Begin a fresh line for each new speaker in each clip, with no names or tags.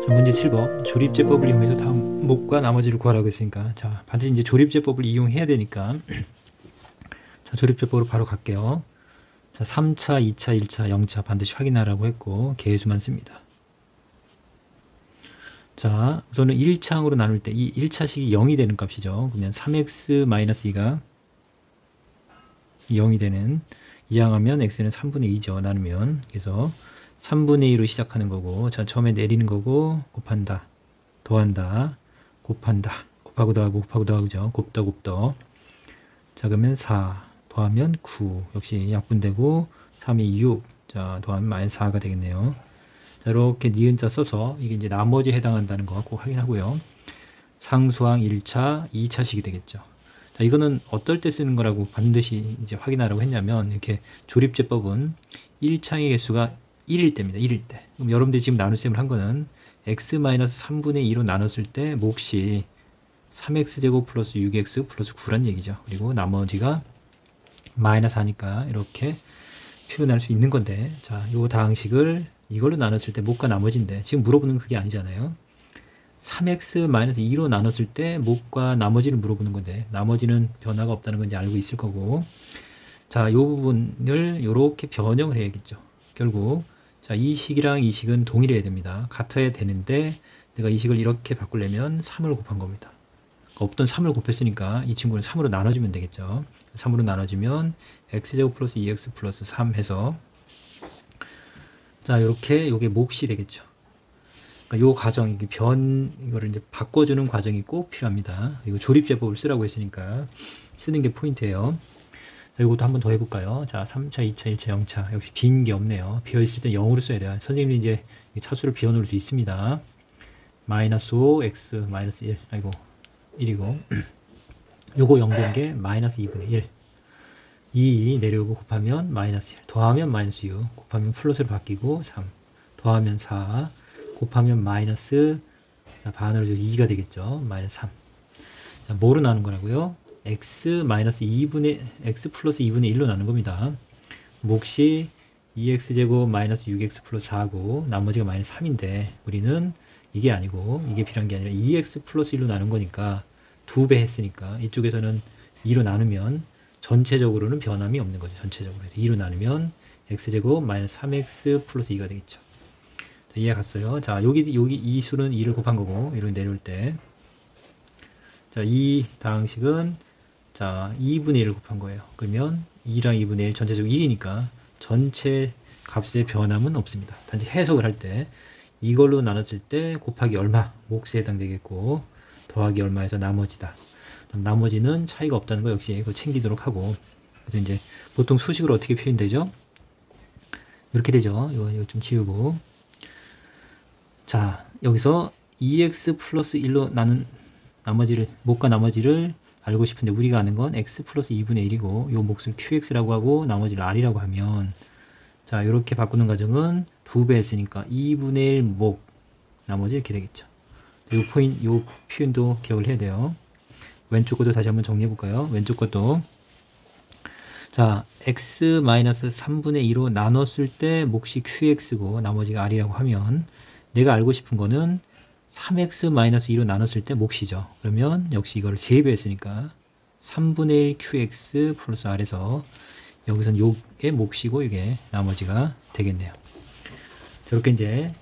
자, 문제 7번 조립제법을 이용해서 다음 목과 나머지를 구하라고 했으니까 자 반드시 이제 조립제법을 이용해야 되니까 자 조립제법으로 바로 갈게요. 자 3차, 2차, 1차, 0차 반드시 확인하라고 했고 개수만 씁니다. 자 우선은 1차항으로 나눌 때 이 1차식이 0이 되는 값이죠. 그러면 3x-2가 0이 되는 이항하면 x는 3분의 2죠. 나누면 그래서 3분의 2로 시작하는 거고 자 처음에 내리는 거고 곱한다 더한다 곱한다 곱하고 더하고 곱하고 더하고죠. 곱더 곱더 자 그러면 4 더하면 9 역시 약분되고 3이 6 자 더하면 마이너스 4가 되겠네요. 자 이렇게 니은자 써서 이게 이제 나머지에 해당한다는 거 꼭 확인하고요. 상수항 1차 2차식이 되겠죠. 자 이거는 어떨 때 쓰는 거라고 반드시 이제 확인하라고 했냐면 이렇게 조립제법은 1차의 개수가 1일 때입니다. 1일 때. 그럼 여러분들이 지금 나눗셈을 한 거는 x-3분의 2로 나눴을 때 몫이 3x제곱 플러스 6x 플러스 9란 얘기죠. 그리고 나머지가 마이너스 4니까 이렇게 표현할 수 있는 건데 자, 요 다항식을 이걸로 나눴을 때 몫과 나머지인데 지금 물어보는 건 그게 아니잖아요. 3x-2로 나눴을 때 몫과 나머지를 물어보는 건데 나머지는 변화가 없다는 건 이제 알고 있을 거고 자, 요 부분을 요렇게 변형을 해야겠죠. 결국 자, 이 식이랑 이 식은 동일해야 됩니다. 같아야 되는데 내가 이 식을 이렇게 바꾸려면 3을 곱한 겁니다. 없던 3을 곱했으니까 이 친구는 3으로 나눠주면 되겠죠. 3으로 나눠주면 x제곱 플러스 2x 플러스 3 해서 자 이렇게 요게 몫이 되겠죠. 그러니까 요 과정 이거를 이제 바꿔주는 과정이 꼭 필요합니다. 그리고 조립제법을 쓰라고 했으니까 쓰는 게 포인트예요. 자, 이것도 한번 더 해볼까요? 자, 3차, 2차, 1차, 0차. 역시 빈 게 없네요. 비어있을 때 0으로 써야 돼요. 선생님이 이제 차수를 비워놓을 수 있습니다. 마이너스 5, x, 마이너스 1. 아이고, 1이고. 요거 0 된 게 마이너스 2분의 1. 2 내려오고 곱하면 마이너스 1. 더하면 마이너스 6. 곱하면 플러스로 바뀌고 3. 더하면 4. 곱하면 마이너스 반으로 줘서 2가 되겠죠. 마이너스 3. 자, 뭐로 나눈 거라고요? x 플러스 2분의 1로 나눈 겁니다. 몫이 2x제곱 마이너스 6x 플러스 4고 나머지가 마이너스 3인데 우리는 이게 아니고 이게 필요한 게 아니라 2x 플러스 1로 나눈 거니까 2배 했으니까 이쪽에서는 2로 나누면 전체적으로는 변함이 없는 거죠. 전체적으로. 그래서 2로 나누면 x제곱 마이너스 3x 플러스 2가 되겠죠. 자, 이해 갔어요? 자, 여기 이 수는 2를 곱한 거고 이로 내려올 때 자, 이 다항식은 자, 2분의 1을 곱한 거예요. 그러면 2랑 2분의 1 전체적으로 1이니까 전체 값의 변함은 없습니다. 단지 해석을 할 때 이걸로 나눴을 때 곱하기 얼마 몫에 해당되겠고 더하기 얼마 해서 나머지다. 나머지는 차이가 없다는 거 역시 그거 챙기도록 하고 그래서 이제 보통 수식으로 어떻게 표현되죠? 이렇게 되죠. 이거 좀 지우고 자 여기서 2x 플러스 1로 나눈 나머지를 몫과 나머지를 알고 싶은데 우리가 아는 건 x 플러스 2분의 1이고 요 몫을 qx라고 하고 나머지를 r이라고 하면 자 이렇게 바꾸는 과정은 2배 했으니까 2분의 1 몫 나머지 이렇게 되겠죠. 요 표현도 기억을 해야 돼요. 왼쪽 것도 다시 한번 정리해 볼까요? 왼쪽 것도 자 x-3분의 2로 나눴을 때 몫이 qx고 나머지가 r이라고 하면 내가 알고 싶은 거는 3x-2로 나눴을 때 몫이죠. 그러면 역시 이거를 제곱했으니까 3분의 1 qx 플러스 r에서 여기서는 요게 몫이고 이게 나머지가 되겠네요. 저렇게 이제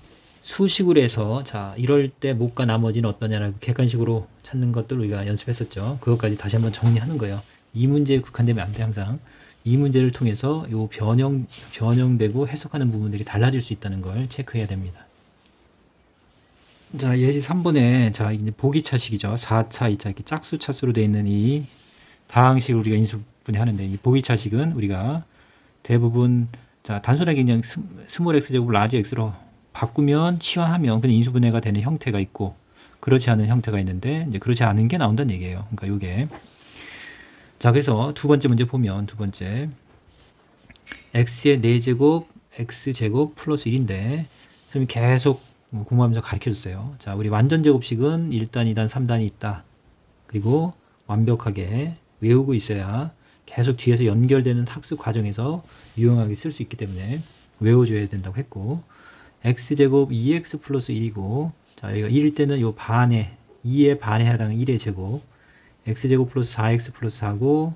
수식으로 해서 자 이럴 때 몫과 나머지는 어떠냐라고 객관식으로 찾는 것들 우리가 연습했었죠. 그것까지 다시 한번 정리하는 거예요. 이 문제에 국한되면 안 돼. 항상 이 문제를 통해서 요 변형되고 해석하는 부분들이 달라질 수 있다는 걸 체크해야 됩니다. 자, 예시 3번에 자 이제 보기차식이죠. 4차, 2차 이렇게 짝수 차수로 되어 있는 이 다항식을 우리가 인수분해하는데 이 보기차식은 우리가 대부분 자 단순하게 그냥 스몰 x제곱 라지 x로 바꾸면 치환하면 그냥 인수분해가 되는 형태가 있고 그렇지 않은 형태가 있는데 이제 그렇지 않은 게 나온다는 얘기예요. 그러니까 요게 자 그래서 두 번째 문제 보면 두 번째 x의 4제곱 x제곱 플러스 1인데 선생님이 계속 공부하면서 가르쳐줬어요. 자, 우리 완전제곱식은 1단, 2단, 3단이 있다. 그리고 완벽하게 외우고 있어야 계속 뒤에서 연결되는 학습 과정에서 유용하게 쓸 수 있기 때문에 외워줘야 된다고 했고 x제곱 2x 플러스 1이고 자 자, 여기가 1일 때는 요 반에 2의 반에 해당하는 1의 제곱, x제곱 플러스 4x 플러스 4고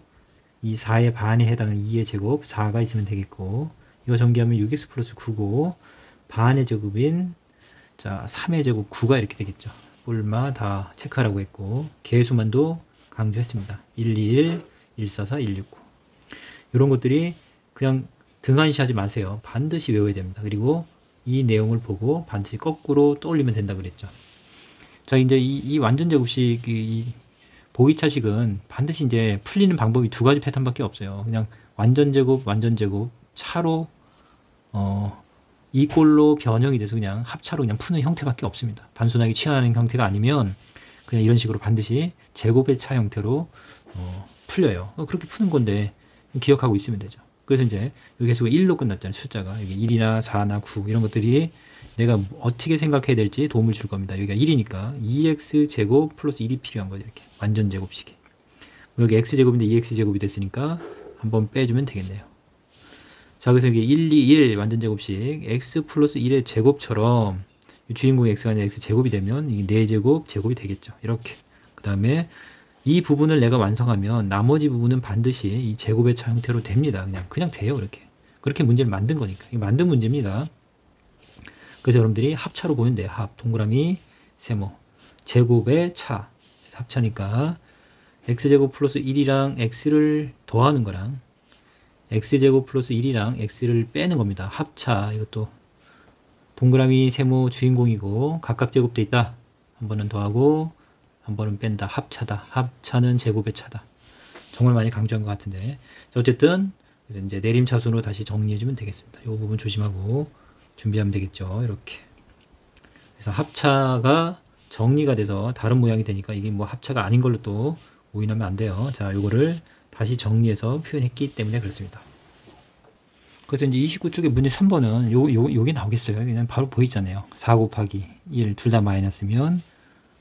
이 4의 반에 해당하는 2의 제곱 4가 있으면 되겠고, 이거 전개하면 6x 플러스 9고 반의 제곱인 자 3의 제곱 9가 이렇게 되겠죠. 뿔마 다 체크하라고 했고 개수만도 강조했습니다. 121, 144, 169 이런 것들이 그냥 등한시하지 마세요. 반드시 외워야 됩니다. 그리고 이 내용을 보고 반드시 거꾸로 떠올리면 된다 그랬죠. 자, 이제 이 완전 제곱식 이 보기차식은 반드시 이제 풀리는 방법이 두 가지 패턴밖에 없어요. 그냥 완전 제곱 차로 이 꼴로 변형이 돼서 그냥 합차로 그냥 푸는 형태밖에 없습니다. 단순하게 취하는 형태가 아니면 그냥 이런 식으로 반드시 제곱의 차 형태로 풀려요. 그렇게 푸는 건데 기억하고 있으면 되죠. 그래서 이제 여기 계속 1로 끝났잖아요. 숫자가 여기 1이나 4나 9 이런 것들이 내가 어떻게 생각해야 될지 도움을 줄 겁니다. 여기가 1이니까 2x 제곱 플러스 1이 필요한 거죠. 이렇게 완전 제곱식이. 여기 x 제곱인데 2x 제곱이 됐으니까 한번 빼주면 되겠네요. 자, 그래서 이게 1, 2, 1 완전 제곱식 x 플러스 1의 제곱처럼 주인공이 x가 아니라 x 제곱이 되면 이게 4제곱 제곱이 되겠죠. 이렇게. 그 다음에 이 부분을 내가 완성하면 나머지 부분은 반드시 이 제곱의 차 형태로 됩니다. 그냥 돼요. 이렇게. 그렇게 문제를 만든 거니까. 이게 만든 문제입니다. 그래서 여러분들이 합차로 보면 돼요. 합, 동그라미, 세모. 제곱의 차. 합차니까 x제곱 플러스 1이랑 x를 더하는 거랑 x제곱 플러스 1이랑 x를 빼는 겁니다. 합차. 이것도 동그라미, 세모 주인공이고 각각 제곱돼 있다. 한 번은 더하고 한 번은 뺀다. 합차다. 합차는 제곱의 차다. 정말 많이 강조한 것 같은데. 자, 어쨌든 그래서 이제 내림차순으로 다시 정리해주면 되겠습니다. 이 부분 조심하고 준비하면 되겠죠. 이렇게. 그래서 합차가 정리가 돼서 다른 모양이 되니까 이게 뭐 합차가 아닌 걸로 또 오인하면 안 돼요. 자, 요거를 다시 정리해서 표현했기 때문에 그렇습니다. 그래서 이제 29쪽의 문제 3번은 요게 나오겠어요. 그냥 바로 보이잖아요. 4 곱하기 1 둘 다 마이너스면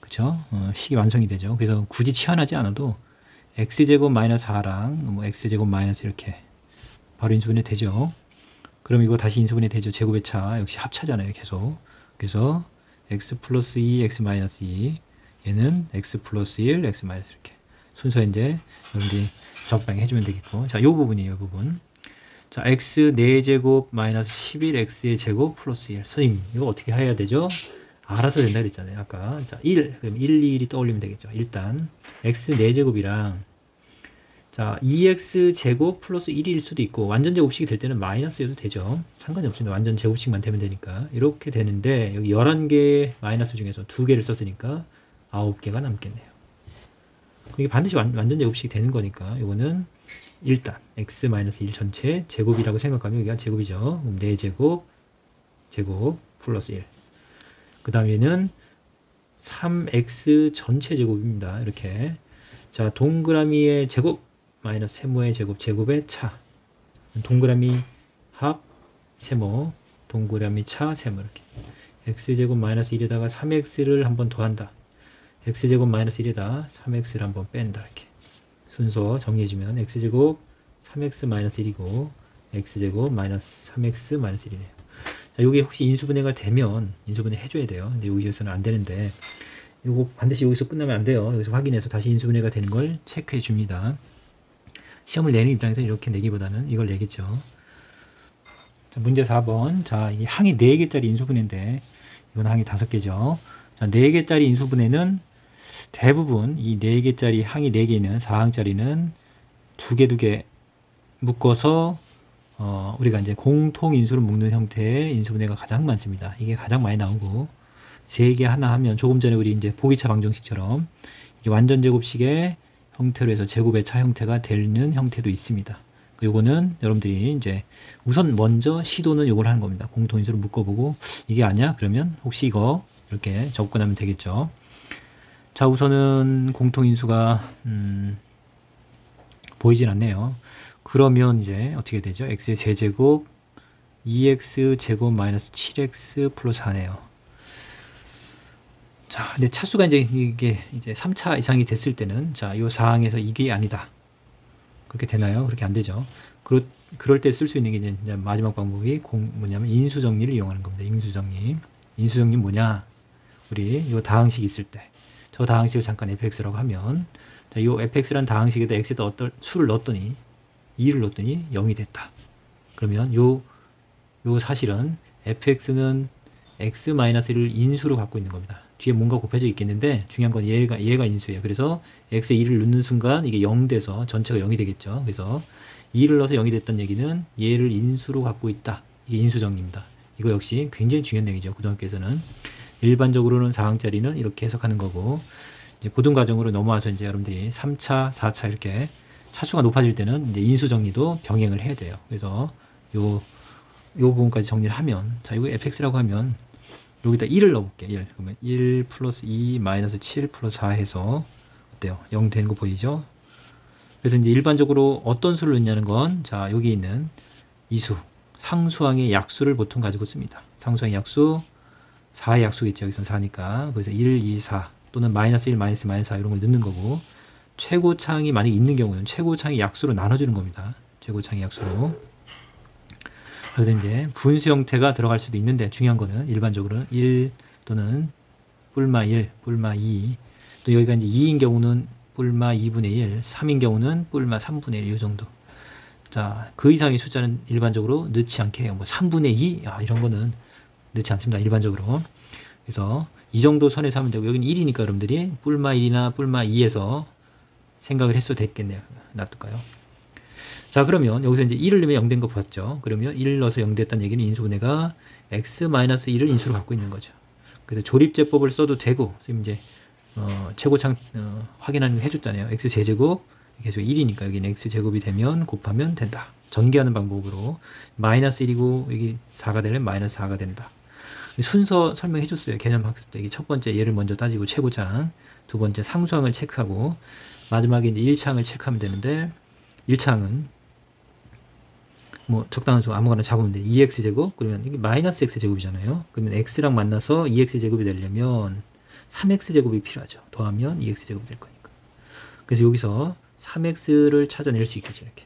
그쵸? 식이 완성이 되죠. 그래서 굳이 치환하지 않아도 x제곱 마이너스 4랑 뭐 x제곱 마이너스 이렇게 바로 인수분해 되죠. 그럼 이거 다시 인수분해 되죠. 제곱의 차 역시 합차잖아요. 계속. 그래서 x 플러스 2, x 마이너스 2 얘는 x 플러스 1, x 마이너스 이렇게 순서 이제 여러분들이 적당히 해주면 되겠고, 자, 요 부분이에요. 요 부분. 자, x 4제곱 마이너스 11x의 제곱 플러스 1. 선생님 이거 어떻게 해야 되죠? 알아서 된다 그랬잖아요. 아까. 자, 1. 그럼 1, 2, 1이 떠올리면 되겠죠. 일단 x 4제곱이랑 자, 2x 제곱 플러스 1일 수도 있고 완전 제곱식이 될 때는 마이너스여도 되죠. 상관이 없습니다. 완전 제곱식만 되면 되니까. 이렇게 되는데 여기 11개 마이너스 중에서 2개를 썼으니까 9개가 남겠네요. 이게 반드시 완전 제곱식이 되는 거니까 이거는 일단 x-1 전체 제곱이라고 생각하면 여기가 제곱이죠. 그럼 4제곱 제곱 플러스 1. 그 다음에는 3x 전체 제곱입니다. 이렇게. 자, 동그라미의 제곱 마이너스 세모의 제곱 제곱의 차. 동그라미 합 세모 동그라미 차 세모 이렇게. x제곱 마이너스 1에다가 3x를 한번 더한다. x제곱 마이너스 1에다 3x를 한번 뺀다. 이렇게. 순서 정리해주면 x제곱 3x 마이너스 1이고 x제곱 마이너스 3x 마이너스 1이네요. 자, 요게 혹시 인수분해가 되면 인수분해 해줘야 돼요. 근데 여기서는 안 되는데 요거 반드시 여기서 끝나면 안 돼요. 여기서 확인해서 다시 인수분해가 되는 걸 체크해 줍니다. 시험을 내는 입장에서 이렇게 내기보다는 이걸 내겠죠. 자, 문제 4번. 자, 이 항이 4개짜리 인수분해인데 이건 항이 5개죠. 자, 4개짜리 인수분해는 대부분 이 4개짜리 항이 4개는 4항짜리는 2개 묶어서 우리가 이제 공통 인수를 묶는 형태의 인수분해가 가장 많습니다. 이게 가장 많이 나오고 3개 하나 하면 조금 전에 우리 이제 보기차 방정식처럼 이게 완전 제곱식의 형태로 해서 제곱의 차 형태가 되는 형태도 있습니다. 요거는 여러분들이 이제 우선 먼저 시도는 요걸 하는 겁니다. 공통 인수를 묶어보고 이게 아니야? 그러면 혹시 이거 이렇게 접근하면 되겠죠. 자, 우선은 공통 인수가 보이진 않네요. 그러면 이제 어떻게 되죠? x의 제제곱 2x 제곱 마이너스 7x 플러스 4네요. 자, 근데 차수가 이게 3차 이상이 됐을 때는 자, 이 사항에서 이게 아니다. 그렇게 되나요? 그렇게 안 되죠. 그럴 때 쓸 수 있는 게 이제 마지막 방법이 뭐냐면 인수정리를 이용하는 겁니다. 인수정리. 인수정리 뭐냐? 우리 요 다항식 있을 때 저 다항식을 잠깐 fx라고 하면 자, 요 fx라는 다항식에다 x에다 어떤 수를 넣었더니 2를 넣었더니 0이 됐다. 그러면 요 사실은 fx는 x-1을 인수로 갖고 있는 겁니다. 뒤에 뭔가 곱해져 있겠는데 중요한 건 얘가 인수예요. 그래서 x에 2를 넣는 순간 이게 0 돼서 전체가 0이 되겠죠. 그래서 2를 넣어서 0이 됐다는 얘기는 얘를 인수로 갖고 있다. 이게 인수 정리입니다. 이거 역시 굉장히 중요한 내용이죠. 고등학교에서는 일반적으로는 4항짜리는 이렇게 해석하는 거고 이제 고등과정으로 넘어와서 이제 여러분들이 3차, 4차 이렇게 차수가 높아질 때는 이제 인수 정리도 병행을 해야 돼요. 그래서 요 부분까지 정리를 하면 자 이거 fx라고 하면 여기다 1을 넣어볼게. 1 그러면 1 플러스 2 마이너스 7 플러스 4 해서 어때요? 0 되는 거 보이죠? 그래서 이제 일반적으로 어떤 수를 넣냐는 건 자 여기 있는 이수 상수항의 약수를 보통 가지고 씁니다. 상수항의 약수 4의 약수겠죠. 여기서 4니까 그래서 1, 2, 4 또는 마이너스 1, 마이너스 4 이런 걸 넣는 거고 최고차항이 만약에 있는 경우는 최고차항의 약수로 나눠주는 겁니다. 최고차항의 약수로. 그래서 이제 분수 형태가 들어갈 수도 있는데 중요한 거는 일반적으로는 1 또는 뿔마 1, 뿔마 2 또 여기가 이제 2인 경우는 뿔마 2분의 1, 3인 경우는 뿔마 3분의 1 이 정도. 자, 그 이상의 숫자는 일반적으로 넣지 않게 해요. 뭐 3분의 2 이런 거는 넣지 않습니다. 일반적으로. 그래서 이 정도 선에서 하면 되고 여기는 1이니까 여러분들이 뿔마 1이나 뿔마 2에서 생각을 했어도 됐겠네요. 놔둘까요? 자 그러면 여기서 이제 1을 넣으면 0 된 거 봤죠. 그러면 1을 넣어서 0 됐다는 얘기는 인수분해가 x-1을 인수로 갖고 있는 거죠. 그래서 조립제법을 써도 되고 지금 이제 최고창 확인하는 거 해줬잖아요. x제곱 계속 1이니까 여기는 x제곱이 되면 곱하면 된다. 전개하는 방법으로 마이너스 1이고 여기 4가 되려면 마이너스 4가 된다. 순서 설명해 줬어요. 개념 학습 때. 이게 첫 번째 얘를 먼저 따지고 최고창, 두 번째 상수항을 체크하고 마지막에 이제 1차항을 체크하면 되는데 1차항은 뭐 적당한 수 아무거나 잡으면 돼. 2x제곱 그러면 이게 마이너스 x제곱이잖아요. 그러면 x랑 만나서 2x제곱이 되려면 3x제곱이 필요하죠. 더하면 2x제곱이 될 거니까. 그래서 여기서 3x를 찾아낼 수 있겠죠. 이렇게.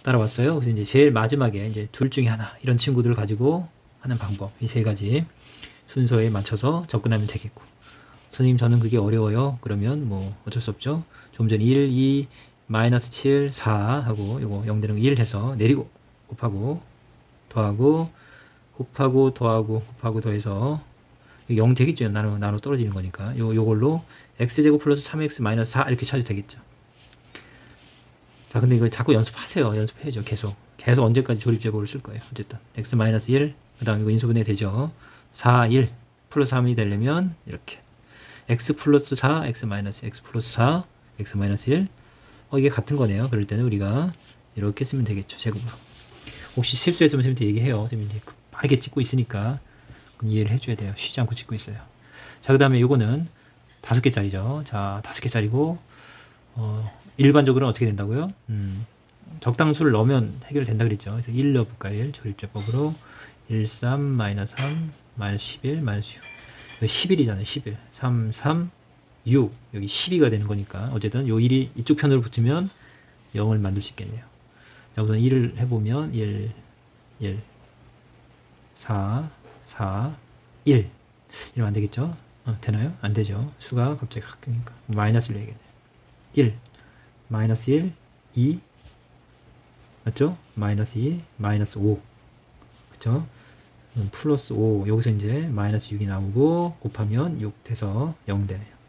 따라왔어요. 그래서 이제 제일 마지막에 이제 둘 중에 하나 이런 친구들을 가지고 하는 방법 이 세 가지 순서에 맞춰서 접근하면 되겠고 선생님 저는 그게 어려워요. 그러면 뭐 어쩔 수 없죠. 좀 전에 1, 2, 마이너스 7, 4 하고 요거 0 되는 거 1 해서 내리고 곱하고 더하고 곱하고 더하고 곱하고 더해서 0 되겠죠. 나눠 떨어지는 거니까 요걸로 x제곱 플러스 3x 마이너스 4 이렇게 찾아도 되겠죠. 자 근데 이거 자꾸 연습하세요. 연습해야죠. 계속 언제까지 조립제법을 쓸 거예요. 어쨌든 x 마이너스 1 그 다음 이거 인수분해 되죠. 4, 1 플러스 3이 되려면 이렇게 x 플러스 4, x 마이너스 x 플러스 4, x 마이너스 1 이게 같은 거네요. 그럴 때는 우리가 이렇게 쓰면 되겠죠. 제곱으로. 혹시 실수했으면 선생님한테 얘기해요. 선생님이 빠르게 찍고 있으니까 이해를 해줘야 돼요. 쉬지 않고 찍고 있어요. 자, 그 다음에 요거는 5개짜리죠. 자, 5개짜리고 일반적으로는 어떻게 된다고요? 적당수를 넣으면 해결된다 그랬죠. 그래서 1 넣어볼까요? 1 조립제법으로 1, 3, 마이너스 3, 마이너스 11, 마이너스 6 11이잖아요. 11 3, 3, 6 여기 12가 되는 거니까 어쨌든 요 1이 이쪽 편으로 붙으면 0을 만들 수 있겠네요. 자 우선 1을 해보면 1, 1 4, 4, 1 이러면 안 되겠죠? 되나요? 안 되죠. 수가 갑자기 확 끄니까 마이너스를 해야겠네요. 1 마이너스 1 2 맞죠? 마이너스 2 마이너스 5 그쵸? 플러스 5 여기서 이제 마이너스 6이 나오고 곱하면 6 돼서 0 되네요.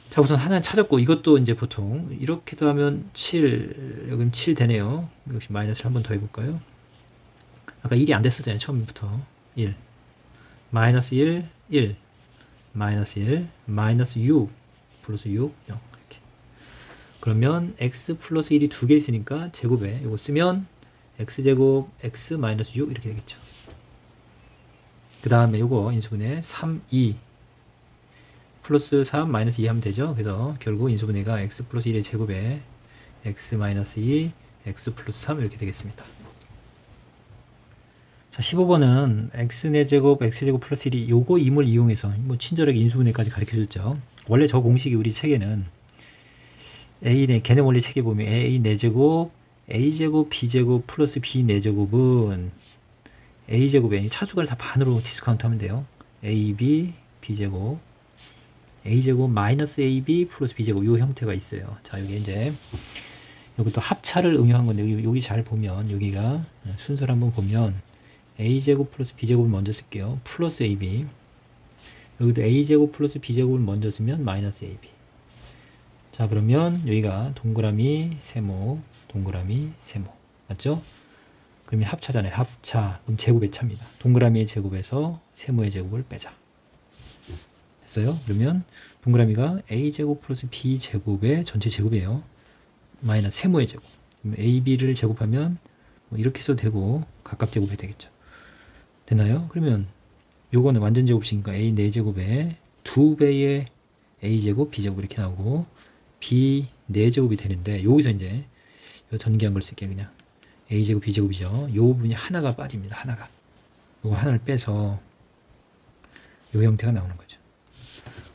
자 우선 하나 찾았고 이것도 이제 보통 이렇게 더하면 7 여기는 7 되네요. 역시 마이너스를 한번 더 해볼까요? 아까 1이 안 됐었잖아요. 처음부터 1 마이너스 1 1 마이너스 1 마이너스 6 플러스 6 0 이렇게. 그러면 x 플러스 1이 두 개 있으니까 제곱에 이거 쓰면 x제곱 x 마이너스 6 이렇게 되겠죠. 그 다음에 요거 인수분해 3 2 플러스 3 마이너스 2 하면 되죠. 그래서 결국 인수분해가 x 플러스 1의 제곱에 x 마이너스 2 x 플러스 3 이렇게 되겠습니다. 자 15번은 x제곱 x제곱 플러스 1이 요거 임을 이용해서 뭐 친절하게 인수분해까지 가르쳐줬죠. 원래 저 공식이 우리 책에는 A의 개념 원리 책에 보면 A 4제곱 A제곱 B제곱 플러스 B 4제곱은 A제곱에 차수가 다 반으로 디스카운트 하면 돼요. ab b제곱 a제곱 마이너스 ab 플러스 b제곱 이 형태가 있어요. 자, 여기 이제 이것도 합차를 응용한 건데 여기 잘 보면 여기가 순서를 한번 보면 a제곱 플러스 b제곱을 먼저 쓸게요. 플러스 ab. 여기도 a제곱 플러스 b제곱을 먼저 쓰면 마이너스 ab. 자, 그러면 여기가 동그라미 세모 동그라미 세모 맞죠? 그러면 합차잖아요. 합차. 그럼 제곱의 차입니다. 동그라미의 제곱에서 세모의 제곱을 빼자. 됐어요? 그러면 동그라미가 a제곱 플러스 b제곱의 전체 제곱이에요. 마이너스 세모의 제곱. 그러면 ab를 제곱하면 뭐 이렇게 써도 되고 각각 제곱해야 되겠죠. 되나요? 그러면 요거는 완전 제곱식이니까 a 4제곱에 2배의 a제곱 b제곱 이렇게 나오고 b 4제곱이 되는데 여기서 이제 요 전개한 걸 쓸게요. 그냥 a제곱 b제곱이죠. 요 부분이 하나가 빠집니다. 하나가. 요거 하나를 빼서 요 형태가 나오는 거죠.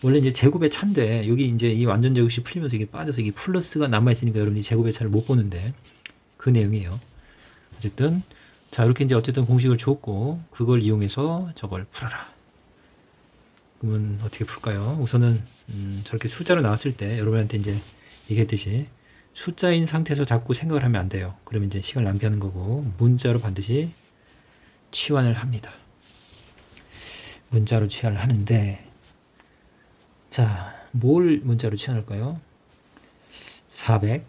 원래 이제 제곱의 차인데 여기 이제 이 완전 제곱식 풀리면서 이게 빠져서 이게 플러스가 남아있으니까 여러분이 제곱의 차를 못 보는데 그 내용이에요. 어쨌든 자, 이렇게 이제 어쨌든 공식을 줬고 그걸 이용해서 저걸 풀어라. 그러면 어떻게 풀까요? 우선은 저렇게 숫자로 나왔을 때 여러분한테 이제 얘기했듯이 숫자인 상태에서 자꾸 생각을 하면 안 돼요. 그러면 이제 시간을 낭비하는 거고 문자로 반드시 치환을 합니다. 문자로 치환을 하는데 자, 뭘 문자로 치환할까요? 400을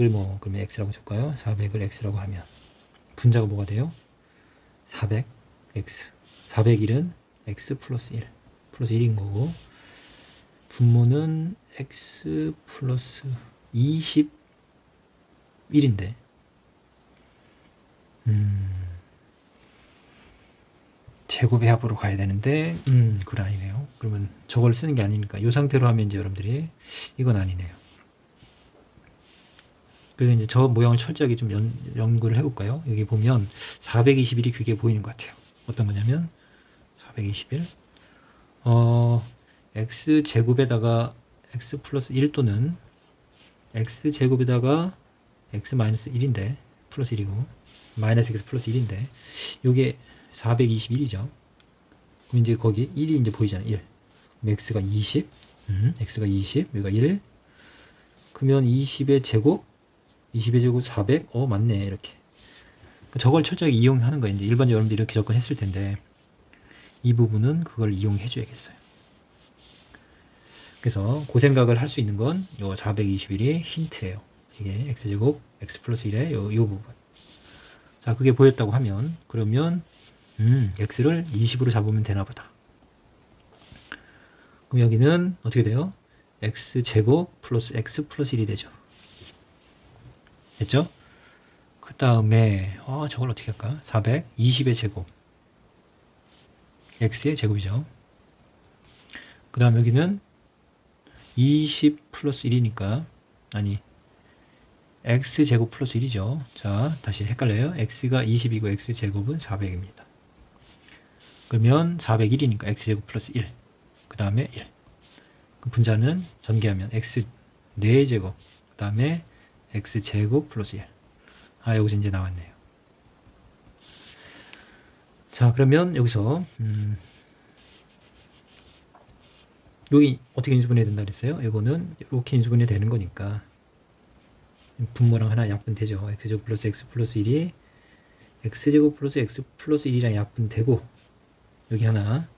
뭐 그러면 x라고 적을까요? 400을 x라고 하면 분자가 뭐가 돼요? 400 x 401은 x 플러스 1 플러스 1인 거고 분모는 x 플러스 21인데 제곱의 합으로 가야 되는데 그건 아니네요. 그러면 저걸 쓰는 게 아니니까 이 상태로 하면 이제 여러분들이 이건 아니네요. 그래서 이제 저 모양을 철저하게 좀 연구를 해볼까요? 여기 보면 421이 그게 보이는 것 같아요. 어떤 거냐면 421 x제곱에다가 x 플러스 1 또는 x제곱에다가 x 마이너스 1인데 플러스 1이고 마이너스 x 플러스 1인데 요게 421이죠. 그럼 이제 거기 1이 이제 보이잖아요. 1. 그럼 x가 20. x가 20. 여기가 1. 그러면 20의 제곱 20의 제곱 400. 맞네. 이렇게. 저걸 철저하게 이용하는 거예요. 이제 일반적으로 여러분들이 이렇게 접근했을 텐데 이 부분은 그걸 이용해 줘야겠어요. 그래서 그 생각을 할 수 있는 건 요 421이 힌트예요. 이게 x제곱 x 플러스 1의 요 부분. 자, 그게 보였다고 하면 그러면 x를 20으로 잡으면 되나 보다. 그럼 여기는 어떻게 돼요? x제곱 플러스 x 플러스 1이 되죠. 됐죠? 그 다음에 저걸 어떻게 할까? 420의 제곱 x의 제곱이죠. 그 다음 여기는 20 플러스 1이니까 아니 x제곱 플러스 1이죠. 자, 다시 헷갈려요. x가 20이고 x제곱은 400입니다. 그러면 401이니까 x제곱 플러스 1. 그 다음에 1. 그 분자는 전개하면 x 4제곱. 그 다음에 x제곱 플러스 1. 여기서 이제 나왔네요. 자, 그러면 여기서 여기 어떻게 인수분해 된다 그랬어요? 이거는 이렇게 인수분해 되는 거니까 분모랑 하나 약분되죠. x제곱 플러스 x 플러스 1이 x제곱 플러스 x 플러스 1이랑 약분되고 여기 하나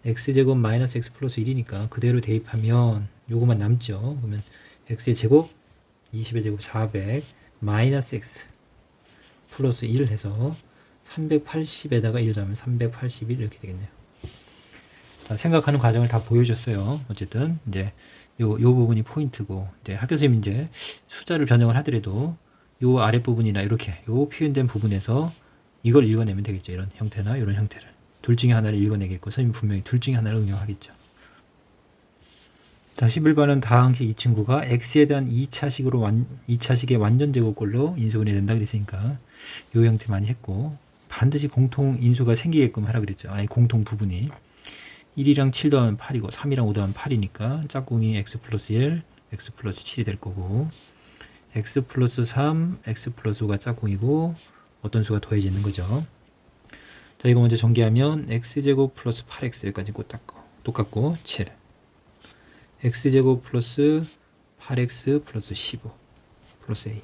x제곱 마이너스 x 플러스 1이니까 그대로 대입하면 요거만 남죠. 그러면 x의 제곱 20의 제곱 400 마이너스 x 플러스 1을 해서 380에다가 1을 더하면 381 이렇게 되겠네요. 자, 생각하는 과정을 다 보여줬어요. 어쨌든 이제 요 부분이 포인트고 이제 학교 선생님이 이제 숫자를 변형을 하더라도 요 아랫부분이나 이렇게 요 표현된 부분에서 이걸 읽어내면 되겠죠. 이런 형태나 이런 형태를 둘 중에 하나를 읽어내겠고 선생님 분명히 둘 중에 하나를 응용하겠죠. 자, 11번은 다항식 이 친구가 x에 대한 2차식의 완전 제곱꼴로 인수분해 된다 그랬으니까 요 형태 많이 했고 반드시 공통 인수가 생기게끔 하라 그랬죠. 아니 공통 부분이 1이랑 7 더하면 8이고 3이랑 5 더하면 8이니까 짝꿍이 x 플러스 1, x 플러스 7이 될 거고 x 플러스 3, x 플러스 5가 짝꿍이고 어떤 수가 더해지는 거죠. 자, 이거 먼저 전개하면 x제곱 플러스 8x 여기까지 똑같고 7 x제곱 플러스 8x 플러스 15 플러스 a.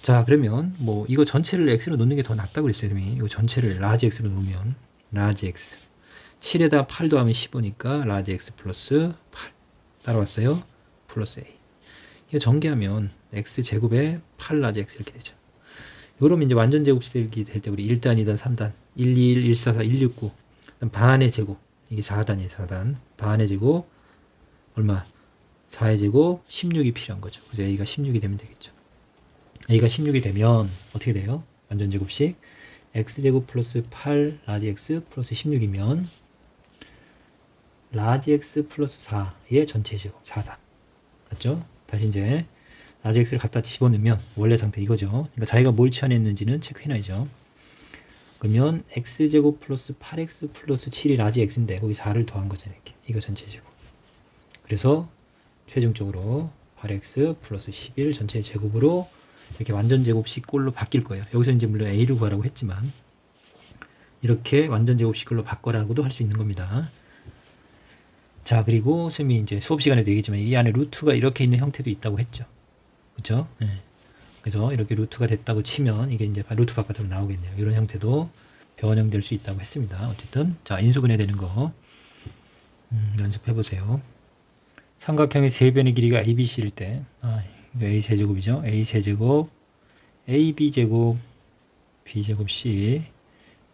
자, 그러면 뭐 이거 전체를 x로 놓는 게 더 낫다고 그랬어요. 이거 전체를 라지 x로 놓으면 라지 x 7에다 8 더하면 15니까 라지 x 플러스 8 따라왔어요. 플러스 a. 이거 전개하면 x제곱에 8 라지 x 이렇게 되죠. 요러면 이제 완전 제곱식이 될 때 우리 1단, 2단, 3단 1, 2, 1, 1, 4, 4, 1, 6, 9 반의 제곱 이게 4단이에요. 4단 반의 제곱 얼마? 4의 제곱 16이 필요한 거죠. 그래서 a가 16이 되면 되겠죠. a가 16이 되면 어떻게 돼요? 완전 제곱식 x제곱 플러스 8 라지 x 플러스 16이면 라지 x 플러스 4의 전체 제곱 4단 맞죠? 다시 이제 라지 x를 갖다 집어넣으면 원래 상태 이거죠. 그러니까 자기가 뭘 치환했는지는 체크해놔야죠. 그러면 x제곱 플러스 8x 플러스 7이 라지 x인데 거기 4를 더한 거죠. 이렇게 이거 전체 제곱. 그래서 최종적으로 8x 플러스 11 전체 제곱으로 이렇게 완전 제곱식 꼴로 바뀔 거예요. 여기서 이제 물론 a를 구하라고 했지만 이렇게 완전 제곱식 꼴로 바꿔라고도 할 수 있는 겁니다. 자, 그리고 쌤이 이제 수업 시간에도 얘기했지만 이 안에 루트가 이렇게 있는 형태도 있다고 했죠. 그렇죠? 네. 그래서 이렇게 루트가 됐다고 치면 이게 이제 루트 바깥으로 나오겠네요. 이런 형태도 변형될 수 있다고 했습니다. 어쨌든 자, 인수분해 되는 거 연습해 보세요. 삼각형의 세 변의 길이가 ABC일 때 이거 A 세제곱이죠. A 세제곱 AB 제곱 B 제곱 C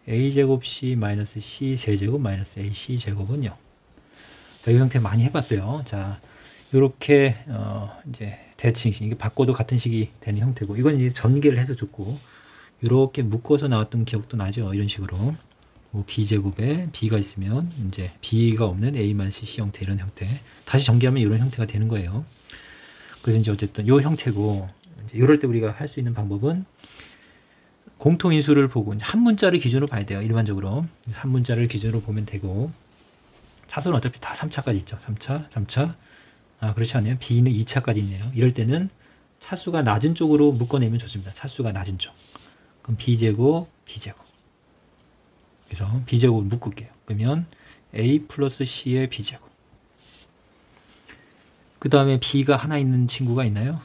A 제곱 C 마이너스 C 세제곱 마이너스 AC 제곱은요. 자, 이 형태 많이 해봤어요. 자, 요렇게 이제 대칭식 이게 바꿔도 같은 식이 되는 형태고 이건 이제 전개를 해서 줬고 이렇게 묶어서 나왔던 기억도 나죠. 이런 식으로 뭐 b제곱에 b가 있으면 이제 b가 없는 a-c 형태 이런 형태 다시 전개하면 이런 형태가 되는 거예요. 그래서 이제 어쨌든 이 형태고 이제 이럴 때 우리가 할 수 있는 방법은 공통인수를 보고 이제 한 문자를 기준으로 봐야 돼요. 일반적으로 한 문자를 기준으로 보면 되고 차수는 어차피 다 3차까지 있죠. 3차 그렇지 않아요. b는 2차까지 있네요. 이럴 때는 차수가 낮은 쪽으로 묶어내면 좋습니다. 차수가 낮은 쪽. 그럼 b제곱, b제곱. 그래서 b제곱을 묶을게요. 그러면 a 플러스 c의 b제곱. 그 다음에 b가 하나 있는 친구가 있나요?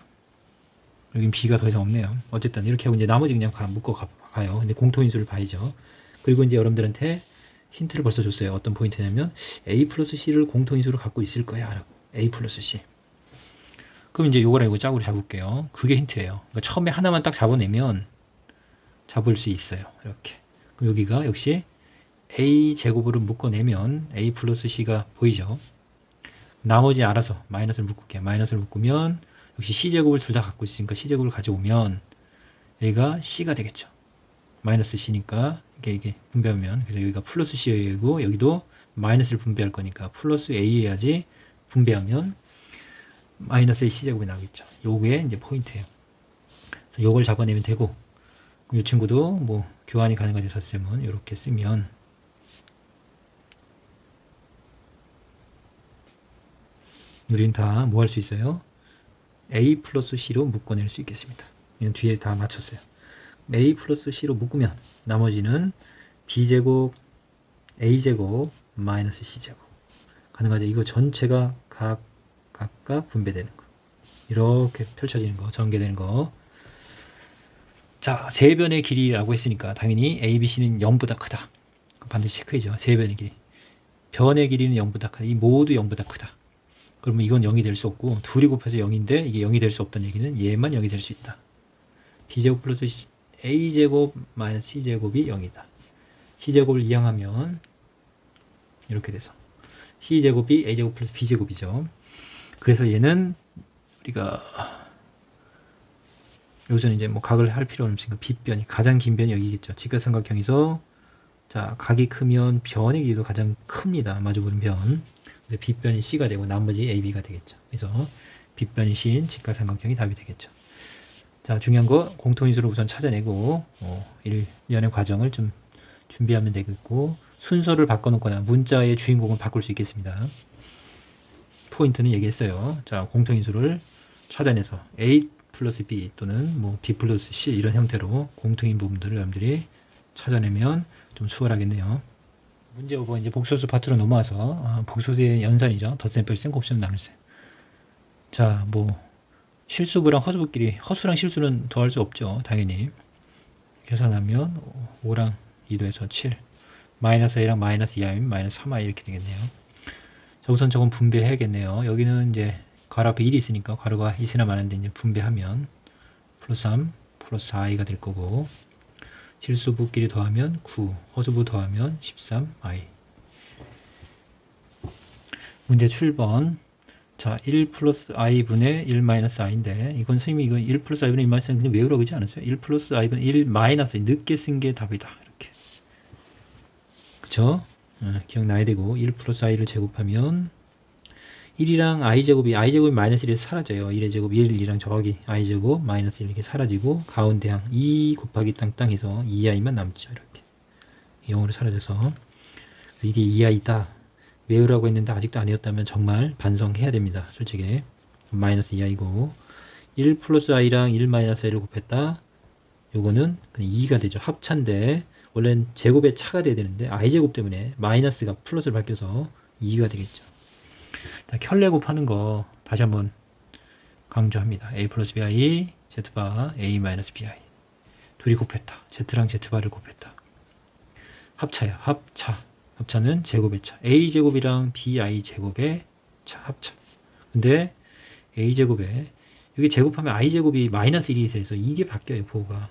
여긴 b가 더 이상 없네요. 어쨌든 이렇게 하고 이제 나머지 그냥 묶어 가요. 근데 공통인수를 봐야죠. 그리고 이제 여러분들한테 힌트를 벌써 줬어요. 어떤 포인트냐면 a 플러스 c를 공통인수로 갖고 있을 거야 라고. a 플러스 c. 그럼 이제 요거랑 이거 짝으로 잡을게요. 그게 힌트예요. 그러니까 처음에 하나만 딱 잡아내면 잡을 수 있어요. 이렇게. 그럼 여기가 역시 a 제곱으로 묶어내면 a 플러스 c가 보이죠. 나머지 알아서 마이너스를 묶을게요. 마이너스를 묶으면 역시 c제곱을 둘 다 갖고 있으니까 c제곱을 가져오면 여기가 c가 되겠죠. 마이너스 c니까 이게 분배하면 그래서 여기가 플러스 c이고 여기도 마이너스를 분배할 거니까 플러스 a 해야지 분배하면 마이너스의 c제곱이 나오겠죠. 요게 이제 포인트예요. 그래서 요걸 잡아내면 되고 이 친구도 뭐 교환이 가능하죠. 젖셈은 이렇게 쓰면 우린 다 뭐 할 수 있어요? a 플러스 c로 묶어낼 수 있겠습니다. 이건 뒤에 다 맞췄어요. a 플러스 c로 묶으면 나머지는 b제곱 a제곱 마이너스 c제곱 가능하죠. 이거 전체가 각각 분배되는 거 이렇게 펼쳐지는 거 전개되는 거. 자, 세 변의 길이라고 했으니까 당연히 a, b, c는 0보다 크다. 반드시 체크해줘. 세 변의 길이. 변의 길이는 0보다 크다. 이 모두 0보다 크다. 그러면 이건 0이 될 수 없고 둘이 곱해서 0인데 이게 0이 될 수 없다는 얘기는 얘만 0이 될 수 있다. b제곱 플러스 a제곱 마이너스 c제곱이 0이다. c제곱을 이항하면 이렇게 돼서 c제곱이 a제곱 플러스 b제곱이죠. 그래서 얘는 우리가 여기서는 이제 뭐 각을 할 필요는 없으니까 빗변이 가장 긴 변이 여기겠죠. 직각삼각형에서 자 각이 크면 변의 길이도 가장 큽니다. 마주보는 변. 근데 빗변이 c가 되고 나머지 ab가 되겠죠. 그래서 빗변이 c인 직각삼각형이 답이 되겠죠. 자, 중요한 거 공통인수를 우선 찾아내고 1년의 과정을 좀 준비하면 되겠고 순서를 바꿔놓거나 문자의 주인공을 바꿀 수 있겠습니다. 포인트는 얘기했어요. 자, 공통인수를 찾아내서 a 플러스 b 또는 뭐 b 플러스 c 이런 형태로 공통인 부분들을 여러분들이 찾아내면 좀 수월하겠네요. 문제 5번 이제 복소수 파트로 넘어와서 복소수의 연산이죠. 덧셈, 뺄셈, 곱셈, 나눗셈. 자, 뭐 실수부랑 허수부끼리 허수랑 실수는 더할 수 없죠. 당연히. 계산하면 5랑 2도 해서 7 마이너스 A랑 마이너스 2i면 마이너스 3i 이렇게 되겠네요. 자, 우선 저건 분배해야겠네요. 여기는 이제 괄호 앞에 1이 있으니까 괄호가 있으나 마는데 이제 분배하면 플러스 3 플러스 4i가 될 거고 실수부끼리 더하면 9 허수부 더하면 13i. 문제 7번. 자, 1 플러스 i분의 1 마이너스 i인데 이건 선생님이 이거 1 플러스 i분의 1 마이너스 i 그냥 외우라고 하지 않았어요? 1 플러스 i분의 1 마이너스 i 늦게 쓴 게 답이다. 이렇게. 그쵸? 기억나야 되고 1 플러스 i를 제곱하면 1이랑 i제곱이 마이너스 1에서 사라져요. 1의 제곱 1, 2랑 더하기 i제곱 마이너스 1 이렇게 사라지고 가운데 항 2 곱하기 땅땅 해서 2i만 남죠. 이렇게 0으로 사라져서 이게 2i다. 외우라고 했는데 아직도 아니었다면 정말 반성해야 됩니다. 솔직히 마이너스 2i고 1 플러스 i랑 1 마이너스 i를 곱했다. 요거는 2가 되죠. 합차인데 원래는 제곱의 차가 돼야 되는데 i제곱 때문에 마이너스가 플러스를 바뀌어서 2가 되겠죠. 자, 켤레 곱하는 거 다시 한번 강조합니다. a 플러스 bi z바 a 마이너스 bi 둘이 곱했다. z랑 z바를 곱했다. 합차야. 합차는 제곱의 차. a제곱이랑 bi제곱의 차 합차. 근데 a제곱에 여기 제곱하면 i제곱이 마이너스 1이 돼서 이게 바뀌어요. 부호가.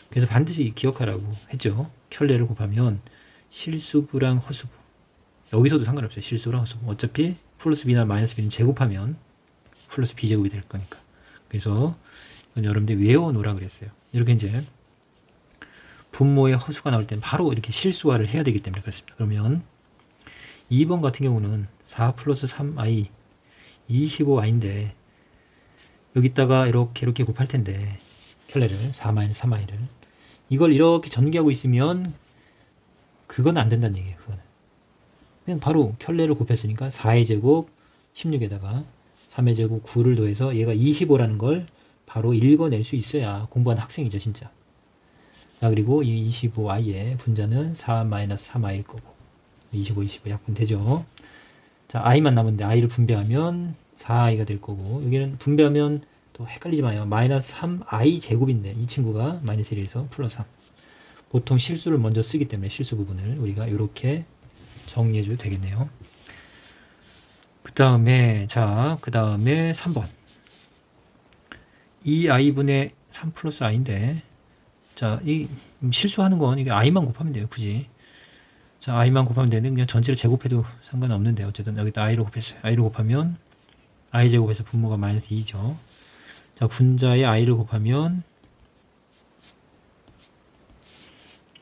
그래서 반드시 기억하라고 했죠. 켤레를 곱하면 실수부랑 허수부. 여기서도 상관없어요. 실수랑 허수부. 어차피 플러스 b나 마이너스 b는 제곱하면 플러스 b제곱이 될 거니까. 그래서 이건 여러분들이 외워놓으라 그랬어요. 이렇게 이제 분모의 허수가 나올 때는 바로 이렇게 실수화를 해야 되기 때문에 그렇습니다. 그러면 2번 같은 경우는 4 플러스 3i 25i인데 여기다가 이렇게 곱할 텐데 켤레를 4 마이너스 3i를 이걸 이렇게 전개하고 있으면 그건 안 된다는 얘기예요. 그거는 그냥 바로 켤레를 곱했으니까 4의 제곱 16에다가 3의 제곱 9를 더해서 얘가 25라는 걸 바로 읽어낼 수 있어야 공부한 학생이죠. 진짜. 자, 그리고 이 25i의 분자는 4 마이너스 3i일 거고 25 약분되죠. 자, i만 남았는데 i를 분배하면 4i가 될 거고 여기는 분배하면 또 헷갈리지 마요. 마이너스 3i 제곱인데 이 친구가 마이너스 1에서 플러스 3 보통 실수를 먼저 쓰기 때문에 실수 부분을 우리가 이렇게 정리해 줘도 되겠네요. 그 다음에 3번 2i분의 3 플러스 i인데 자, 이 실수하는 건 이게 i만 곱하면 돼요. 굳이. 자, i만 곱하면 되는데 그냥 전체를 제곱해도 상관없는데 어쨌든 여기다 i로 곱했어요. i로 곱하면 i 제곱해서 분모가 마이너스 2죠. 자, 분자에 i를 곱하면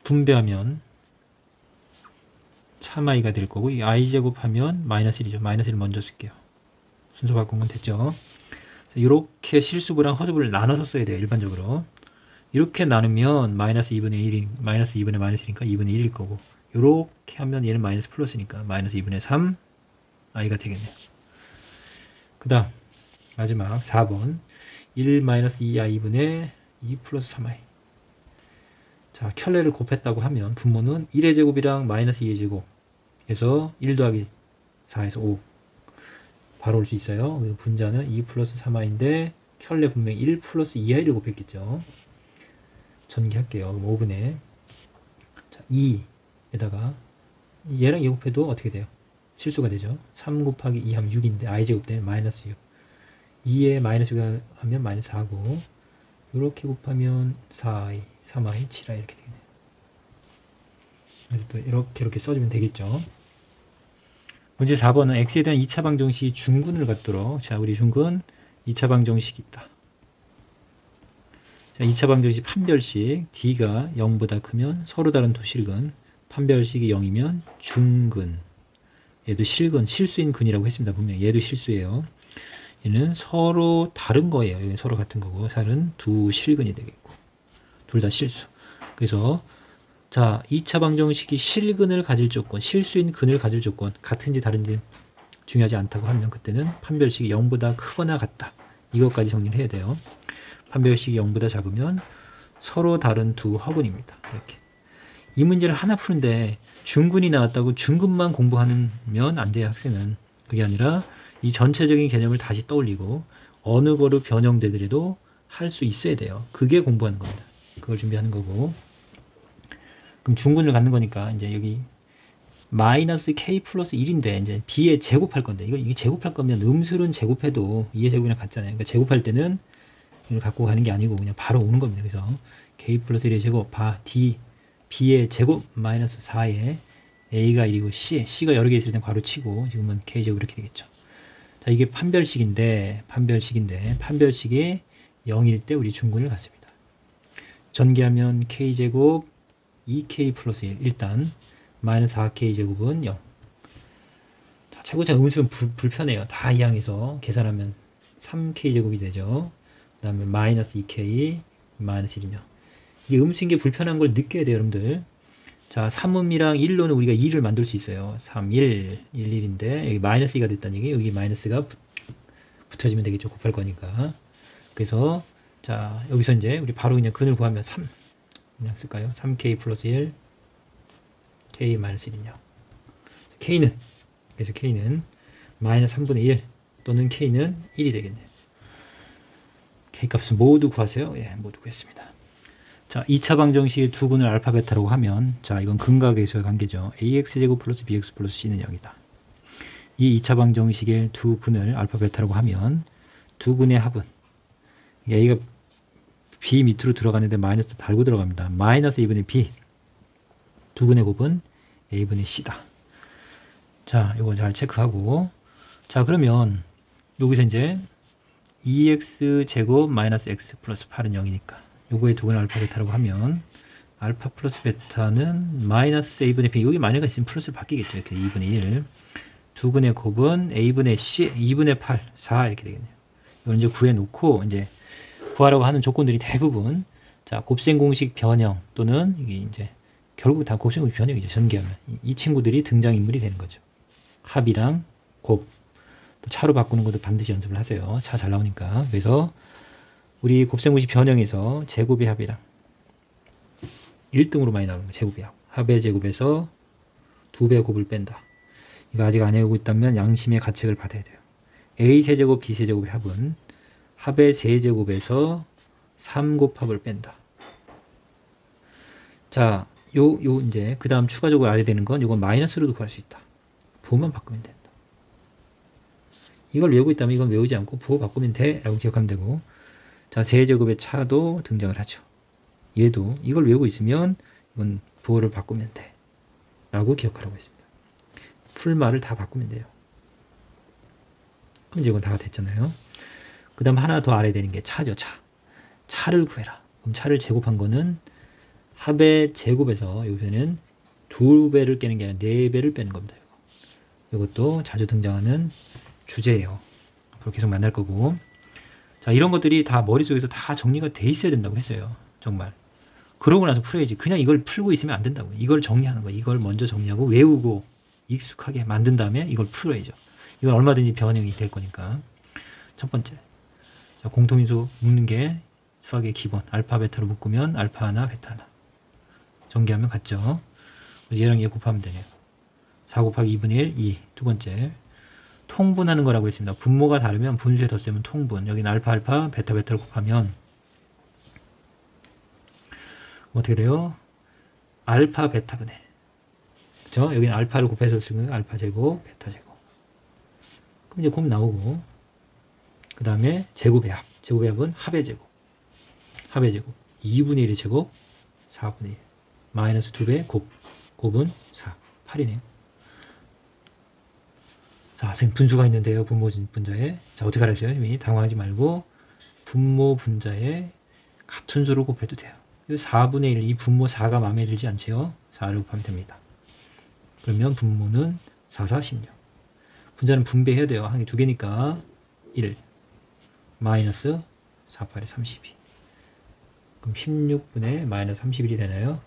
분배하면 3i가 될 거고 이 i 제곱하면 마이너스 1이죠. 마이너스 1 먼저 쓸게요. 순서 바꾼 건 됐죠. 이렇게 실수부랑 허수부를 나눠서 써야 돼요. 일반적으로. 이렇게 나누면 마이너스 2분의 1이 마이너스 2분의 마이너스 1이니까 2분의 1일 거고 이렇게 하면 얘는 마이너스 플러스니까 마이너스 2분의 3 i가 되겠네요. 그 다음 마지막 4번 1 마이너스 2i분의 2 플러스 3i. 자, 켤레를 곱했다고 하면 분모는 1의 제곱이랑 마이너스 2의 제곱 해서 1 더하기 4에서 5 바로 올 수 있어요. 분자는 2 플러스 3i인데 켤레 분명히 1 플러스 2i를 곱했겠죠. 전개할게요. 5분의 2에다가 얘랑 2 곱해도 어떻게 돼요? 실수가 되죠. 3 곱하기 2 하면 6인데 i제곱 되면 마이너스 6 2에 마이너스 6 하면 마이너스 4고 이렇게 곱하면 4i, 3i, 7i 이렇게 되겠네요. 그래서 또 이렇게 써주면 되겠죠. 문제 4번은 x에 대한 2차 방정식이 중근을 갖도록 자, 우리 중근 2차 방정식이 있다. 자, 2차 방정식 판별식 d가 0보다 크면 서로 다른 두 실근 판별식이 0이면 중근 얘도 실근, 실수인 근이라고 했습니다. 분명히 얘도 실수예요. 얘는 서로 다른 거예요. 여기 서로 같은 거고 다른 두 실근이 되겠고 둘 다 실수. 그래서 자, 2차 방정식이 실근을 가질 조건, 실수인 근을 가질 조건 같은지 다른지 중요하지 않다고 하면 그때는 판별식이 0보다 크거나 같다. 이것까지 정리를 해야 돼요. 판별식이 0보다 작으면 서로 다른 두 허근입니다. 이렇게 이 문제를 하나 푸는데 중근이 나왔다고 중근만 공부하면 안 돼요, 학생은. 그게 아니라 이 전체적인 개념을 다시 떠올리고 어느 거로 변형되더라도 할 수 있어야 돼요. 그게 공부하는 겁니다. 그걸 준비하는 거고. 그럼 중근을 갖는 거니까 이제 여기 마이너스 k 플러스 1인데 이제 b에 제곱할 건데 이게 제곱할 거면 음수는 제곱해도 2의 제곱이랑 같잖아요. 그러니까 제곱할 때는 이걸 갖고 가는 게 아니고 그냥 바로 오는 겁니다. 그래서 k 플러스 1의 제곱 d b의 제곱 마이너스 4에 a가 1이고 c가 여러 개 있을 땐 괄호 치고 지금은 k 제곱 이렇게 되겠죠. 자, 이게 판별식인데 판별식이 0일 때 우리 중근을 갖습니다. 전개하면 k 제곱 2k 플러스 1 일단 마이너스 4k 제곱은 0. 자, 최고차 음수는 불편해요. 다 이항해서 계산하면 3k 제곱이 되죠. 그 다음에 마이너스 2k 마이너스 1이며 이게 음수인 게 불편한 걸 느껴야 돼요, 여러분들. 자, 3음이랑 1로는 우리가 2를 만들 수 있어요. 3, 1, 1, 1인데 여기 마이너스 2가 됐다는 얘기. 여기 마이너스가 붙어지면 되겠죠. 곱할 거니까. 그래서 자, 여기서 이제 우리 바로 그냥 근을 구하면 3 그냥 쓸까요? 3k 플러스 1 k 마이너스 1이요. 그래서 k는 마이너스 3분의 1 또는 k는 1이 되겠네요. k 값은 모두 구하세요. 예, 모두 구했습니다. 자, 2차 방정식의 두 근을 알파 베타라고 하면 자, 이건 근과 계수의 관계죠. ax제곱 플러스 bx 플러스 c는 0이다. 이 2차 방정식의 두 근을 알파 베타라고 하면 두 근의 합은 a가 b 밑으로 들어가는데 마이너스 달고 들어갑니다. 마이너스 2분의 b 두 근의 곱은 a분의 c다. 자, 이거 잘 체크하고 자, 그러면 여기서 이제 2x 제곱 마이너스 x 플러스 8은 0이니까 요거의 두 근을 알파 베타라고 하면 알파 플러스 베타는 마이너스 a분의 b 여기 마이너스가 있으면 플러스로 바뀌겠죠. 이렇게 2분의 1 두 근의 곱은 a분의 c 2분의 8 4 이렇게 되겠네요. 이걸 이제 구해놓고 이제 구하라고 하는 조건들이 대부분 자, 곱셈 공식 변형 또는 이게 이제 결국 다 곱셈 공식 변형이죠. 전개하면 이 친구들이 등장인물이 되는 거죠. 합이랑 곱 또 차로 바꾸는 것도 반드시 연습을 하세요. 차 잘 나오니까. 그래서 우리 곱셈 공식 변형에서 제곱의 합이랑 1등으로 많이 나오는 거예요. 제곱의 합. 합의 제곱에서 2배의 곱을 뺀다. 이거 아직 안 외우고 있다면 양심의 가책을 받아야 돼요. a 세제곱 b 세제곱의 합은 합의 세제곱에서 3 곱합을 뺀다. 자, 요 이제 그 다음 추가적으로 알아야 되는 건 이건 마이너스로도 구할 수 있다. 부호만 바꾸면 된다. 이걸 외우고 있다면 이건 외우지 않고 부호 바꾸면 돼 라고 기억하면 되고 자, 세제곱의 차도 등장을 하죠. 얘도 이걸 외우고 있으면 이건 부호를 바꾸면 돼 라고 기억하라고 했습니다. 풀말을 다 바꾸면 돼요. 그럼 이제 이건 다 됐잖아요. 그 다음 하나 더 알아야 되는 게 차죠. 차를 구해라. 그럼 차를 제곱한 거는 합의 제곱에서 여기서는 2배를 깨는 게 아니라 4배를 빼는 겁니다. 이것도 자주 등장하는 주제예요. 앞으로 계속 만날 거고 자, 이런 것들이 다 머릿속에서 다 정리가 돼 있어야 된다고 했어요. 정말. 그러고 나서 풀어야지. 그냥 이걸 풀고 있으면 안 된다고. 이걸 정리하는 거예요. 이걸 먼저 정리하고 외우고 익숙하게 만든 다음에 이걸 풀어야죠. 이건 얼마든지 변형이 될 거니까. 첫 번째. 자, 공통인수 묶는 게 수학의 기본. 알파, 베타로 묶으면 알파 하나, 베타 하나. 전개하면 같죠. 얘랑 얘 곱하면 되네요. 4 곱하기 2분의 1, 2. 두 번째. 통분하는 거라고 했습니다. 분모가 다르면 분수의 덧셈은 통분. 여기는 알파, 알파, 베타, 베타를 곱하면 어떻게 돼요? 알파, 베타분의. 그쵸? 여기는 알파를 곱해서 쓰는 알파 제곱, 베타 제곱. 그럼 이제 곱 나오고, 그 다음에 제곱의 합. 제곱의 합은 합의 제곱. 합의 제곱. 2분의 1의 제곱, 4분의 1. 마이너스 2배 곱. 곱은 4. 8이네요. 자, 선생님 분수가 있는데요. 분모 분자에. 자, 어떻게 하라고요? 이미 당황하지 말고 분모 분자에 같은 수를 곱해도 돼요. 4분의 1, 이 분모 4가 마음에 들지 않지요? 4를 곱하면 됩니다. 그러면 분모는 4, 4, 16. 분자는 분배해야 돼요. 항이 두 개니까 1 마이너스 4, 8에 32. 그럼 16분의 마이너스 31이 되나요?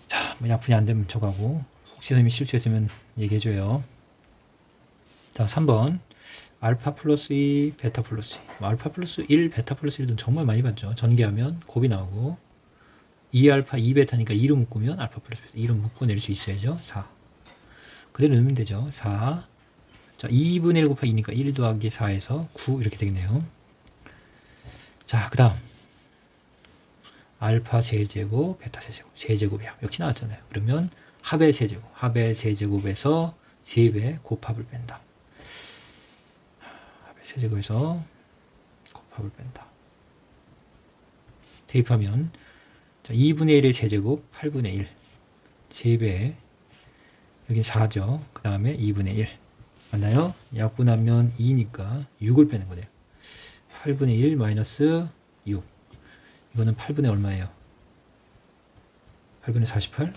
자, 뭐 약분이 안 되면 저거하고 혹시 선생님이 실수했으면 얘기해줘요. 자, 3번 알파 플러스 2, 베타 플러스 2. 알파 플러스 1, 베타 플러스 1은 정말 많이 봤죠. 전개하면 곱이 나오고 2알파 2베타니까 2로 묶으면 알파 플러스 베타 2로 묶어 낼 수 있어야죠. 4. 그대로 넣으면 되죠. 4. 자, 2분의 1 곱하기 2니까 1 더하기 4에서 9 이렇게 되겠네요. 자, 그 다음 알파 세제곱, 베타 세제곱, 세제곱이 합 역시 나왔잖아요. 그러면 합의 세제곱, 합의 세제곱에서 3배 곱합을 뺀다. 합의 세제곱에서 곱합을 뺀다. 대입하면 자, 2분의 1의 세제곱 8분의 1 3배 여기 4죠. 그 다음에 2분의 1 맞나요? 약분하면 2니까 6을 빼는 거네요. 8분의 1 마이너스 6 이거는 8분의 얼마예요? 8분의 48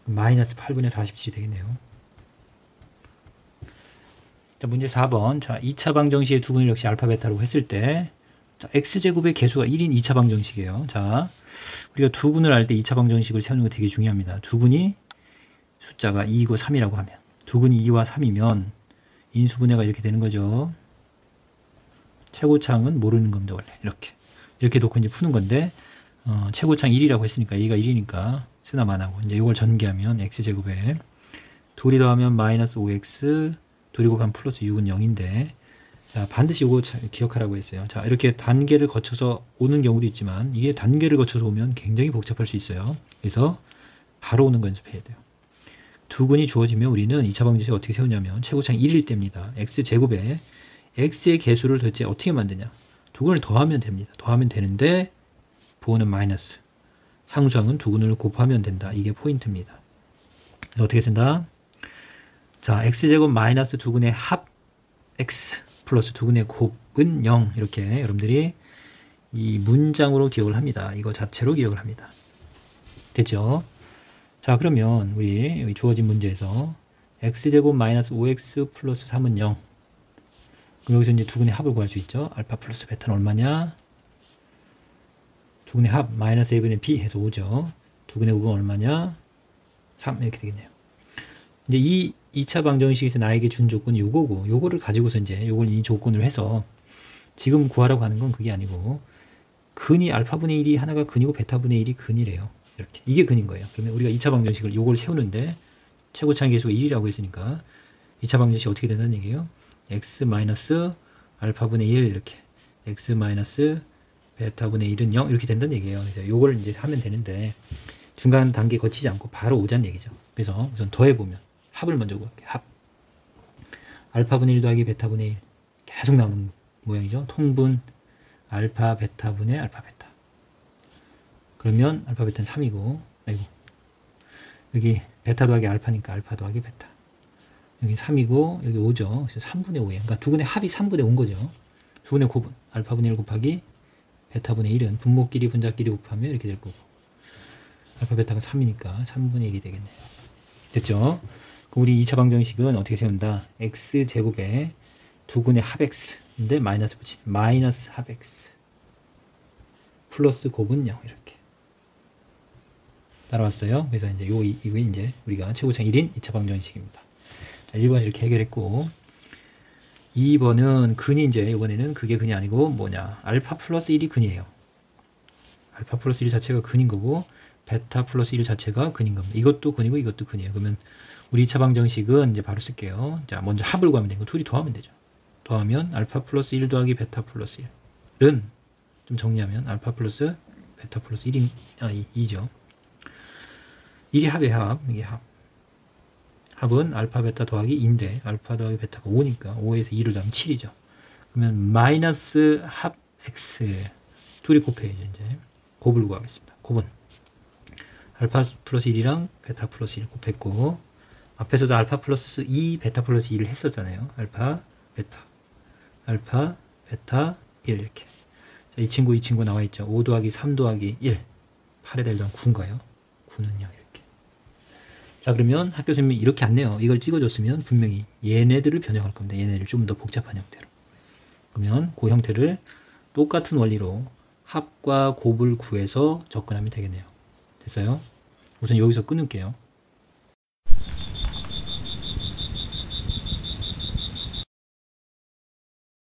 마이너스 8분의 47이 되겠네요. 자, 문제 4번. 자, 2차 방정식의 두근을 역시 알파 베타로 했을 때 자, x제곱의 개수가 1인 2차 방정식이에요. 자, 우리가 두근을 할 때 2차 방정식을 세우는 거 되게 중요합니다. 두근이 숫자가 2이고 3이라고 하면 두근이 2와 3이면 인수분해가 이렇게 되는 거죠. 최고창은 모르는 겁니다. 원래 이렇게 놓고 이제 푸는 건데 최고창 1이라고 했으니까 얘가 1이니까 쓰나 마나고 이제 이걸 전개하면 x제곱에 둘이 더하면 마이너스 5x 둘이 곱하면 플러스 6은 0인데 자, 반드시 이거 기억하라고 했어요. 자, 이렇게 단계를 거쳐서 오는 경우도 있지만 이게 단계를 거쳐서 오면 굉장히 복잡할 수 있어요. 그래서 바로 오는 거 연습해야 돼요. 두근이 주어지면 우리는 2차 방정식 어떻게 세우냐면 최고창 1일 때입니다. x제곱에 x의 개수를 도대체 어떻게 만드냐. 두근을 더하면 됩니다. 더하면 되는데 부호는 마이너스. 상수항은 두근을 곱하면 된다. 이게 포인트입니다. 그래서 어떻게 쓴다? 자, x제곱 마이너스 두근의 합 x 플러스 두근의 곱은 0 이렇게 여러분들이 이 문장으로 기억을 합니다. 이거 자체로 기억을 합니다. 됐죠? 자, 그러면 우리 여기 주어진 문제에서 x제곱 마이너스 5x 플러스 3은 0. 그럼 여기서 이제 두근의 합을 구할 수 있죠. 알파 플러스 베타는 얼마냐? 두근의 합 마이너스 a분의 b 해서 5죠. 두근의 곱은 얼마냐? 3 이렇게 되겠네요. 이제 이 2차 방정식에서 나에게 준 조건이 요거고 요거를 가지고서 이제 요걸 이 조건을 해서 지금 구하라고 하는 건 그게 아니고 근이 알파분의 1이 하나가 근이고 베타분의 1이 근이래요. 이렇게. 이게 근인 거예요. 그러면 우리가 2차 방정식을 요걸 세우는데 최고차의 개수가 1이라고 했으니까 2차 방정식이 어떻게 된다는 얘기예요? x 마이너스 알파분의 1 이렇게 x 마이너스 베타분의 1은 0 이렇게 된다는 얘기예요. 그래서 요걸 이제 하면 되는데 중간 단계 거치지 않고 바로 오자는 얘기죠. 그래서 우선 더해보면 합을 먼저 구할게요. 합 알파분의 1 더하기 베타분의 1 계속 나오는 모양이죠. 통분 알파 베타분의 알파 베타 그러면 알파 베타는 3이고 아이고 여기 베타 더하기 알파니까 알파 더하기 베타 여기 3이고 여기 5죠. 그래서 3분의 5예요. 그러니까 두근의 합이 3분의 5인 거죠. 두근의 곱은 알파분의 1 곱하기 베타분의 1은 분모끼리 분자끼리 곱하면 이렇게 될 거고 알파 베타가 3이니까 3분의 1이 되겠네요. 됐죠? 그럼 우리 2차 방정식은 어떻게 세운다? x제곱에 두근의 합 x인데 마이너스 붙이면 마이너스 합 x 플러스 곱은 0 이렇게 따라왔어요. 그래서 이제 이거 이제 우리가 최고창 1인 2차 방정식입니다. 자, 1번 이렇게 해결했고 2번은 근이 이제 이번에는 그게 근이 아니고 뭐냐 알파 플러스 1이 근이에요. 알파 플러스 1 자체가 근인 거고 베타 플러스 1 자체가 근인 겁니다. 이것도 근이고 이것도 근이에요. 그러면 우리 2차 방정식은 이제 바로 쓸게요. 자, 먼저 합을 구하면 되는 거 둘이 더하면 되죠. 더하면 알파 플러스 1 더하기 베타 플러스 1은 좀 정리하면 알파 플러스 베타 플러스 1인 2죠. 이게 합이에요. 합. 이게 합. 합은 알파 베타 더하기 2인데 알파 더하기 베타가 5니까 5에서 2를 더하면 7이죠. 그러면 마이너스 합 x 둘이 곱해야죠. 이제 곱을 구하겠습니다. 곱은 알파 플러스 1이랑 베타 플러스 1 곱했고 앞에서도 알파 플러스 2 베타 플러스 1을 했었잖아요. 알파 베타 1 이렇게. 자, 이 친구 나와 있죠. 5 더하기 3 더하기 1 8에 대한 9인가요? 9는요 이렇게. 자, 그러면 학교 선생님이 이렇게 안 내요. 이걸 찍어줬으면 분명히 얘네들을 변형할 겁니다. 얘네를 좀 더 복잡한 형태로. 그러면 그 형태를 똑같은 원리로 합과 곱을 구해서 접근하면 되겠네요. 됐어요? 우선 여기서 끊을게요.